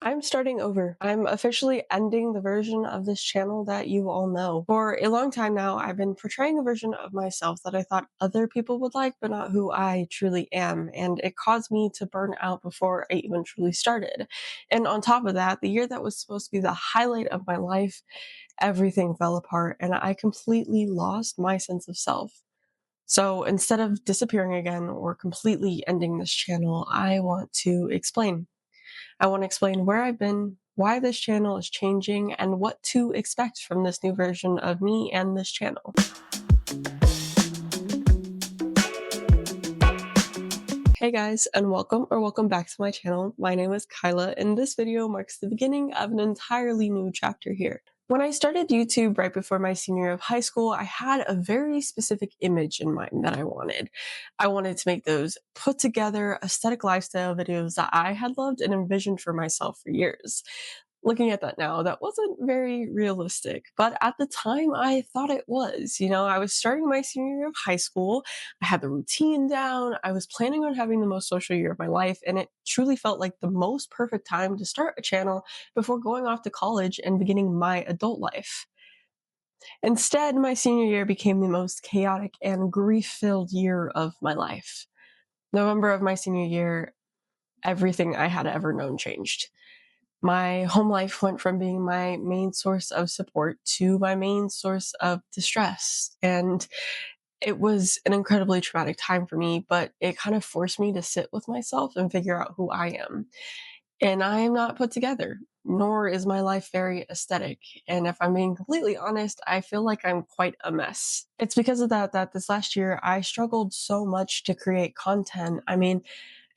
I'm starting over. I'm officially ending the version of this channel that you all know. For a long time now, I've been portraying a version of myself that I thought other people would like, but not who I truly am. And it caused me to burn out before I even truly started. And on top of that, the year that was supposed to be the highlight of my life, everything fell apart and I completely lost my sense of self. So instead of disappearing again or completely ending this channel, I want to explain. I want to explain where I've been, why this channel is changing, and what to expect from this new version of me and this channel. Hey guys, and welcome back to my channel. My name is Kyla, and this video marks the beginning of an entirely new chapter here. When I started YouTube right before my senior year of high school, I had a very specific image in mind that I wanted. I wanted to make those put together aesthetic lifestyle videos that I had loved and envisioned for myself for years. Looking at that now, that wasn't very realistic, but at the time I thought it was. I was starting my senior year of high school. I had the routine down. I was planning on having the most social year of my life, and it truly felt like the most perfect time to start a channel before going off to college and beginning my adult life. Instead, my senior year became the most chaotic and grief-filled year of my life. November of my senior year, everything I had ever known changed. My home life went from being my main source of support to my main source of distress. And it was an incredibly traumatic time for me, but it kind of forced me to sit with myself and figure out who I am. And I am not put together, nor is my life very aesthetic. And if I'm being completely honest, I feel like I'm quite a mess. It's because of that this last year I struggled so much to create content.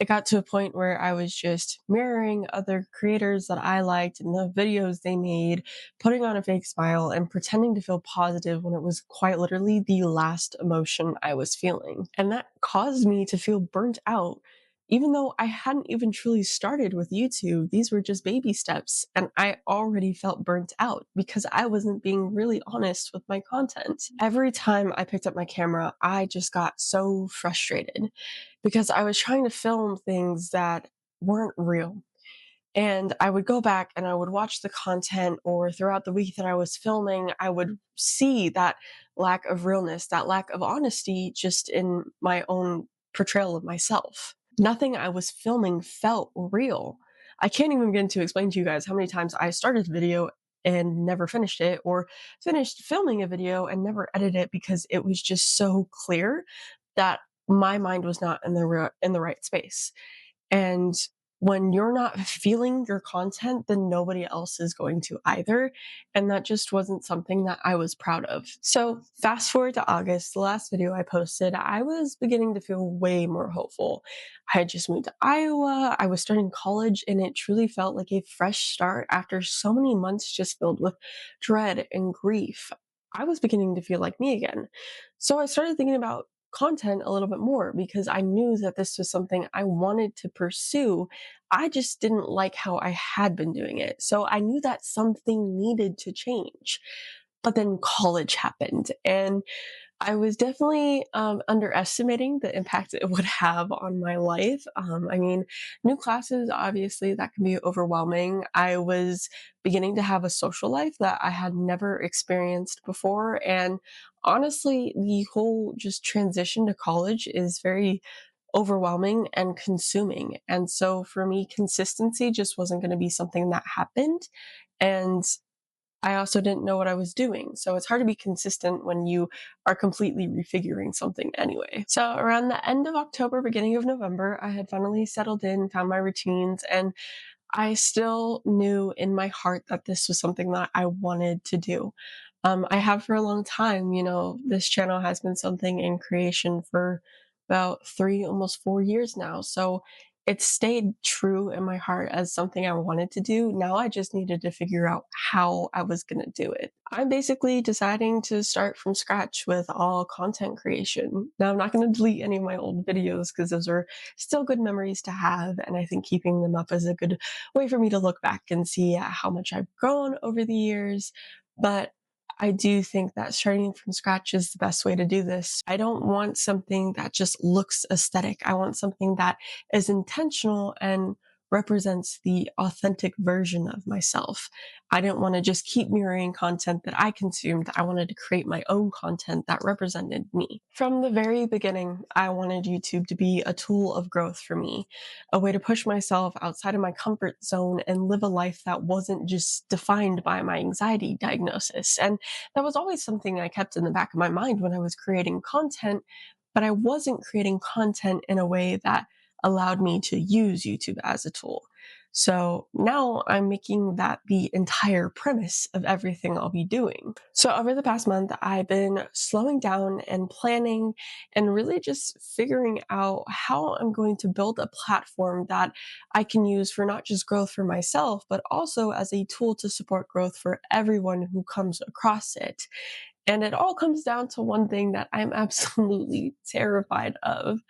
It got to a point where I was just mirroring other creators that I liked and the videos they made, putting on a fake smile and pretending to feel positive when it was quite literally the last emotion I was feeling. And that caused me to feel burnt out. Even though I hadn't even truly started with YouTube, these were just baby steps, and I already felt burnt out because I wasn't being really honest with my content. Every time I picked up my camera, I just got so frustrated because I was trying to film things that weren't real. And I would go back and I would watch the content, or throughout the week that I was filming, I would see that lack of realness, that lack of honesty just in my own portrayal of myself. Nothing I was filming felt real. I can't even begin to explain to you guys how many times I started a video and never finished it, or finished filming a video and never edited it because it was just so clear that my mind was not in the right space. And when you're not feeling your content, then nobody else is going to either. And that just wasn't something that I was proud of. So fast forward to August, the last video I posted, I was beginning to feel way more hopeful. I had just moved to Iowa. I was starting college, and it truly felt like a fresh start after so many months just filled with dread and grief. I was beginning to feel like me again. So I started thinking about content a little bit more because I knew that this was something I wanted to pursue. I just didn't like how I had been doing it. So I knew that something needed to change. But then college happened, and I was definitely underestimating the impact it would have on my life. New classes, obviously, that can be overwhelming. I was beginning to have a social life that I had never experienced before. And honestly, the whole just transition to college is very overwhelming and consuming. And so for me, consistency just wasn't going to be something that happened. And I also didn't know what I was doing. So it's hard to be consistent when you are completely refiguring something anyway. So around the end of October, beginning of November, I had finally settled in, found my routines, and I still knew in my heart that this was something that I wanted to do. I have for a long time. This channel has been something in creation for about 3, almost 4 years now. So it stayed true in my heart as something I wanted to do. Now I just needed to figure out how I was going to do it. I'm basically deciding to start from scratch with all content creation. Now I'm not going to delete any of my old videos because those are still good memories to have. And I think keeping them up is a good way for me to look back and see how much I've grown over the years. But I do think that starting from scratch is the best way to do this. I don't want something that just looks aesthetic. I want something that is intentional and represents the authentic version of myself. I didn't want to just keep mirroring content that I consumed. I wanted to create my own content that represented me. From the very beginning, I wanted YouTube to be a tool of growth for me, a way to push myself outside of my comfort zone and live a life that wasn't just defined by my anxiety diagnosis. And that was always something I kept in the back of my mind when I was creating content, but I wasn't creating content in a way that allowed me to use YouTube as a tool. So now I'm making that the entire premise of everything I'll be doing. So over the past month, I've been slowing down and planning and really just figuring out how I'm going to build a platform that I can use for not just growth for myself, but also as a tool to support growth for everyone who comes across it. And it all comes down to one thing that I'm absolutely terrified of: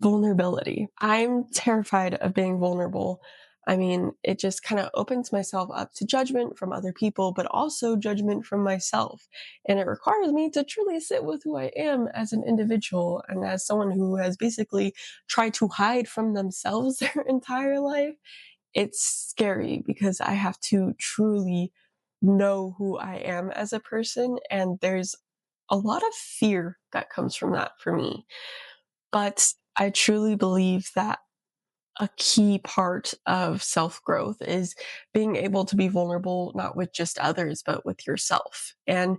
vulnerability. I'm terrified of being vulnerable. I mean, it just kind of opens myself up to judgment from other people, but also judgment from myself. And it requires me to truly sit with who I am as an individual and as someone who has basically tried to hide from themselves their entire life. It's scary because I have to truly know who I am as a person. And there's a lot of fear that comes from that for me. But I truly believe that a key part of self growth is being able to be vulnerable, not with just others, but with yourself. And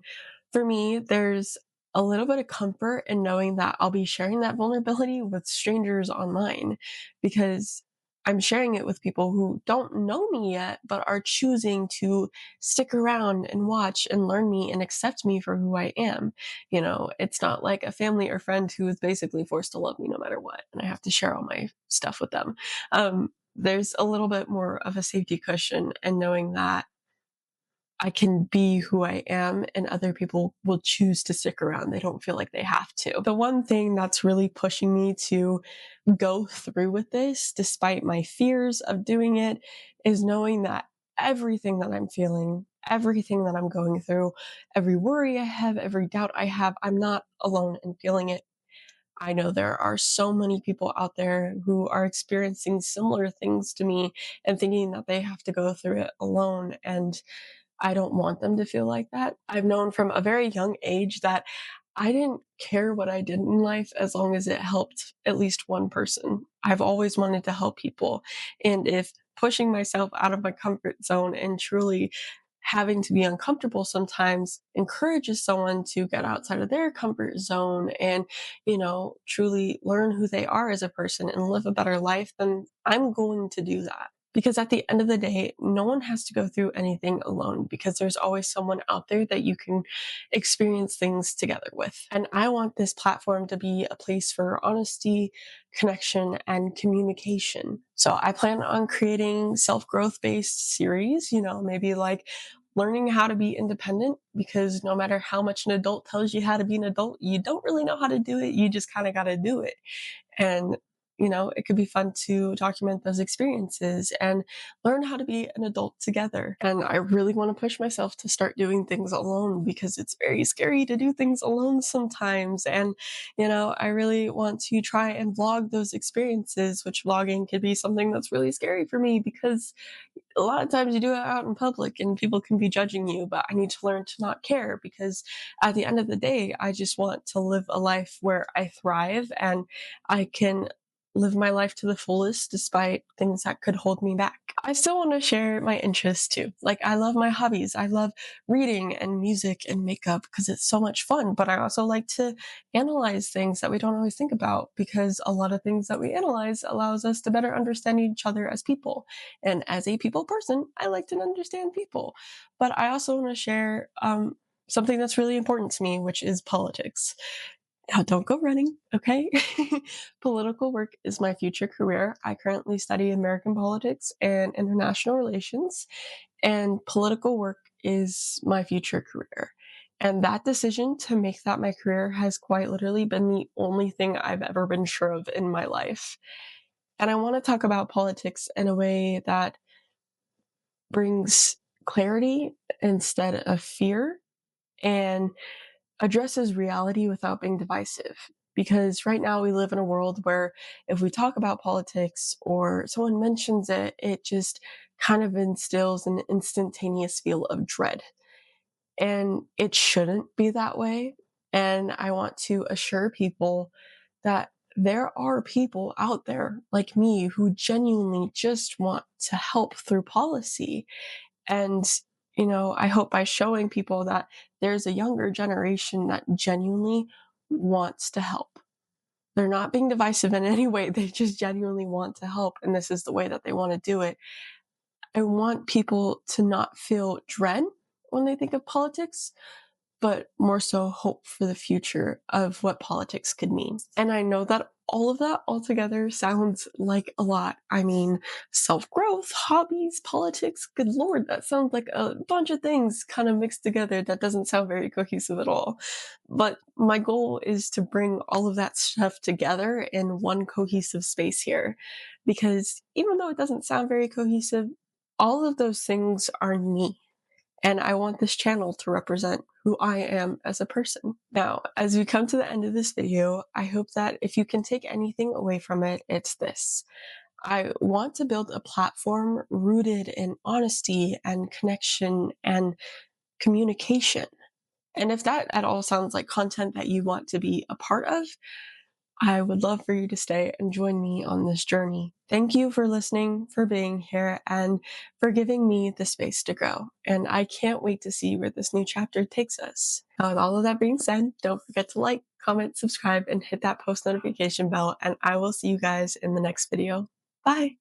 for me, there's a little bit of comfort in knowing that I'll be sharing that vulnerability with strangers online, because I'm sharing it with people who don't know me yet, but are choosing to stick around and watch and learn me and accept me for who I am. It's not like a family or friend who is basically forced to love me no matter what, and I have to share all my stuff with them. There's a little bit more of a safety cushion and knowing that I can be who I am and other people will choose to stick around. They don't feel like they have to. The one thing that's really pushing me to go through with this, despite my fears of doing it, is knowing that everything that I'm feeling, everything that I'm going through, every worry I have, every doubt I have, I'm not alone in feeling it. I know there are so many people out there who are experiencing similar things to me and thinking that they have to go through it alone. And I don't want them to feel like that. I've known from a very young age that I didn't care what I did in life as long as it helped at least one person. I've always wanted to help people. And if pushing myself out of my comfort zone and truly having to be uncomfortable sometimes encourages someone to get outside of their comfort zone and, truly learn who they are as a person and live a better life, then I'm going to do that. Because at the end of the day, no one has to go through anything alone, because there's always someone out there that you can experience things together with. And I want this platform to be a place for honesty, connection, and communication. So I plan on creating self-growth based series, maybe like learning how to be independent, because no matter how much an adult tells you how to be an adult, you don't really know how to do it. You just kind of got to do it. And it could be fun to document those experiences and learn how to be an adult together. And I really want to push myself to start doing things alone, because it's very scary to do things alone sometimes. And, I really want to try and vlog those experiences, which vlogging could be something that's really scary for me, because a lot of times you do it out in public and people can be judging you, but I need to learn to not care, because at the end of the day, I just want to live a life where I thrive and I can live my life to the fullest despite things that could hold me back. I still want to share my interests too. Like, I love my hobbies. I love reading and music and makeup because it's so much fun, but I also like to analyze things that we don't always think about, because a lot of things that we analyze allows us to better understand each other as people. And as a people person, I like to understand people. But I also want to share something that's really important to me, which is politics. Now, don't go running, okay? Political work is my future career. I currently study American politics and international relations, and political work is my future career. And that decision to make that my career has quite literally been the only thing I've ever been sure of in my life. And I want to talk about politics in a way that brings clarity instead of fear, and addresses reality without being divisive. Because right now we live in a world where if we talk about politics or someone mentions it, it just kind of instills an instantaneous feel of dread. And it shouldn't be that way. And I want to assure people that there are people out there like me who genuinely just want to help through policy. And, I hope by showing people that there's a younger generation that genuinely wants to help. They're not being divisive in any way. They just genuinely want to help. And this is the way that they want to do it. I want people to not feel dread when they think of politics, but more so hope for the future of what politics could mean. And I know that all of that altogether sounds like a lot. I mean, self-growth, hobbies, politics, good lord, that sounds like a bunch of things kind of mixed together that doesn't sound very cohesive at all. But my goal is to bring all of that stuff together in one cohesive space here. Because even though it doesn't sound very cohesive, all of those things are me. And I want this channel to represent who I am as a person. Now, as we come to the end of this video, I hope that if you can take anything away from it, it's this. I want to build a platform rooted in honesty and connection and communication. And if that at all sounds like content that you want to be a part of, I would love for you to stay and join me on this journey. Thank you for listening, for being here, and for giving me the space to grow. And I can't wait to see where this new chapter takes us. Now, with all of that being said, don't forget to like, comment, subscribe, and hit that post notification bell. And I will see you guys in the next video. Bye.